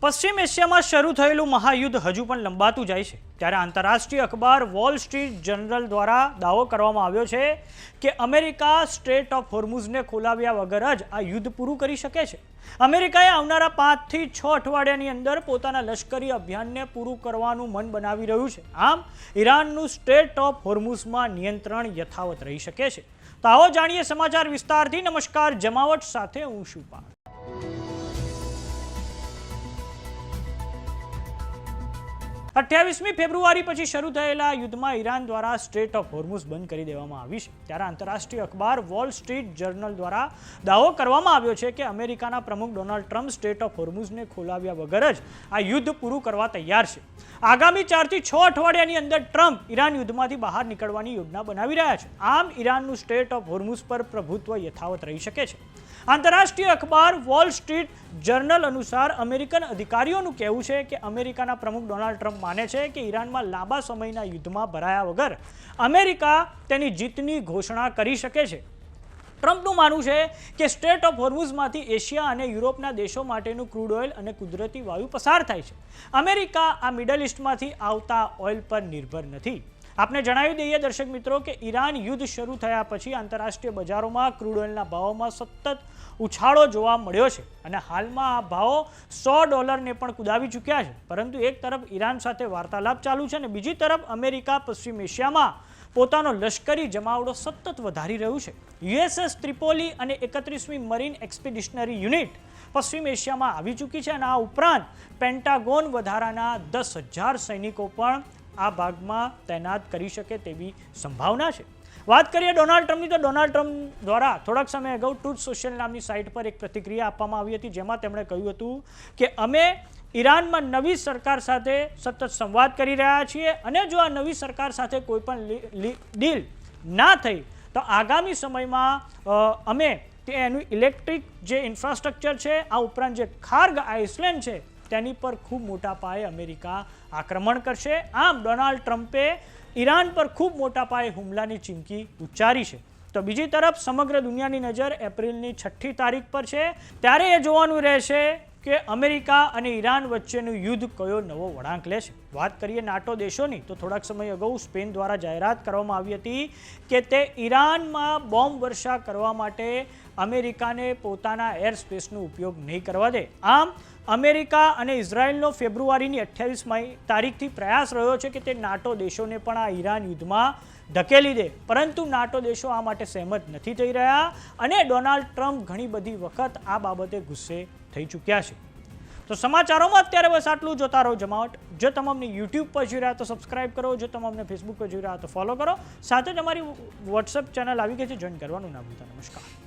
પશ્ચિમ એશિયામાં શરૂ થયેલું મહાયુદ્ધ હજુ પણ લંબાતું જાય છે ત્યારે આંતરરાષ્ટ્રીય અખબાર વોલ સ્ટ્રીટ જર્નલ દ્વારા દાવો કરવામાં આવ્યો છે કે અમેરિકા સ્ટ્રેટ ઓફ હોર્મુઝને ખોલાવ્યા વગર જ આ યુદ્ધ પૂરું કરી શકે છે। અમેરિકાએ આવનારા 5 થી 6 અઠવાડિયાની અંદર પોતાના લશ્કરી અભિયાનને પૂરું કરવાનું મન બનાવી રહ્યું છે। આમ ઈરાનનું સ્ટ્રેટ ઓફ હોર્મુઝમાં નિયંત્રણ યથાવત રહી શકે છે। તો આવો જાણીએ સમાચાર વિસ્તારથી। નમસ્કાર, જમાવટ સાથે હું શુપાલ। 28મી ફેબ્રુઆરી પછી શરૂ થયેલા યુદ્ધમાં ઈરાન દ્વારા સ્ટ્રેટ ઓફ હોર્મુઝ બંધ કરી દેવામાં આવી છે ત્યારે આંતરરાષ્ટ્રીય અખબાર વોલ સ્ટ્રીટ જર્નલ દ્વારા દાવો કરવામાં આવ્યો છે કે અમેરિકાના પ્રમુખ ડોનાલ્ડ ટ્રમ્પ સ્ટ્રેટ ઓફ હોર્મુઝને ખોલાવ્યા વગર જ આ યુદ્ધ પૂરું કરવા તૈયાર છે। આગામી 4 થી 6 અઠવાડિયાની અંદર ટ્રમ્પ ઈરાન યુદ્ધમાંથી બહાર નીકળવાની યોજના બનાવી રહ્યા છે। આમ ઈરાનનું સ્ટ્રેટ ઓફ હોર્મુઝ પર પ્રભુત્વ યથાવત રહી શકે છે। આંતરરાષ્ટ્રીય અખબાર વોલ સ્ટ્રીટ જર્નલ અનુસાર અમેરિકન અધિકારીઓનું કહેવું છે કે અમેરિકાના પ્રમુખ ડોનાલ્ડ ટ્રમ્પ માને છે કે ઈરાનમાં લાંબા સમયના યુદ્ધમાં ભરાયા વગર અમેરિકા તેની જીતની ઘોષણા કરી શકે છે। ટ્રમ્પનું માનવું છે કે સ્ટ્રેટ ઓફ હોર્મુઝમાંથી એશિયા અને યુરોપના દેશો માટેનું ક્રૂડ ઓઇલ અને કુદરતી વાયુ પસાર થાય છે। અમેરિકા આ મિડલ ઇસ્ટમાંથી આવતા ઓઇલ પર નિર્ભર નથી। આપને જણાવી દઈએ દર્શક મિત્રો કે ઈરાન યુદ્ધ શરૂ થયા પછી આંતરરાષ્ટ્રીય બજારોમાં ક્રૂડ ઓઇલના ભાવોમાં સતત ઉછાળો જોવા મળ્યો છે અને હાલમાં આ ભાવો $100 પણ કુદાવી ચૂક્યા છે। પરંતુ એક તરફ ઈરાન સાથે વાર્તાલાપ ચાલુ છે અને બીજી તરફ અમેરિકા પશ્ચિમ એશિયામાં પોતાનો લશ્કરી જમાવડો સતત વધારી રહ્યું છે। યુએસએસ ત્રિપોલી અને 31મી મરીન એક્સપિડિશનરી યુનિટ પશ્ચિમ એશિયામાં આવી ચૂકી છે અને આ ઉપરાંત પેન્ટાગોન વધારાના 10,000 સૈનિકો પણ આ ભાગમાં તૈનાત કરી શકે તેવી સંભાવના છે। વાત કરીએ ડોનાલ્ડ ટ્રમ્પની તો ડોનાલ્ડ ટ્રમ્પ દ્વારા થોડાક સમય અગાઉ ટ્રુથ સોશિયલ નામની સાઇટ પર એક પ્રતિક્રિયા આપવામાં આવી હતી જેમાં તેમણે કહ્યું હતું કે અમે ઈરાનમાં નવી સરકાર સાથે સતત સંવાદ કરી રહ્યા છીએ અને જો આ નવી સરકાર સાથે કોઈ પણ ડીલ ના થઈ તો આગામી સમયમાં અમે એનું ઇલેક્ટ્રિક જે ઇન્ફ્રાસ્ટ્રક્ચર છે આ ઉપરાંત જે ખાર્ગ આઇસલેન્ડ છે તેની પર ખૂબ મોટા પાયે અમેરિકા આક્રમણ કરશે। આમ ડોનાલ્ડ ટ્રમ્પે ઈરાન પર ખૂબ મોટા પાયે હુમલાની ચીમકી ઉચ્ચારી છે। તો બીજી તરફ સમગ્ર દુનિયાની નજર એપ્રિલની 6મી તારીખ પર છે ત્યારે એ જોવાનું રહેશે કે અમેરિકા અને ઈરાન વચ્ચેનું યુદ્ધ કયો નવો વળાંક લે છે। વાત કરીએ નાટો દેશોની તો થોડાક સમય અગાઉ સ્પેન દ્વારા જાહેરાત કરવામાં આવી હતી કે તે ઈરાનમાં બોમ્બ વર્ષા કરવા માટે અમેરિકાને પોતાના એર સ્પેસનો ઉપયોગ નહીં કરવા દે। આમ અમેરિકા અને ઇઝરાયલનો ફેબ્રુઆરીની 28મી તારીખથી પ્રયાસ રહ્યો છે કે તે નાટો દેશોને પણ આ ઈરાન યુદ્ધમાં ધકેલી દે, પરંતુ નાટો દેશો આ માટે સહેમત નથી થઈ રહ્યા અને ડોનાલ્ડ ટ્રમ્પ ઘણી બધી વખત આ બાબતે ગુસ્સે થઈ ચૂક્યા છે। તો સમાચારોમાં અત્યારે બસ આટલું। જોતા રહો જમાવટ। જો તમામને યુટ્યુબ પર જોઈ રહ્યા તો સબસ્ક્રાઇબ કરો, જો તમામને ફેસબુક પર જોઈ રહ્યા તો ફોલો કરો, સાથે જ અમારી વોટ્સએપ ચેનલ આવી ગઈ છે, જોઈન કરવાનું ના ભૂલતા। નમસ્કાર।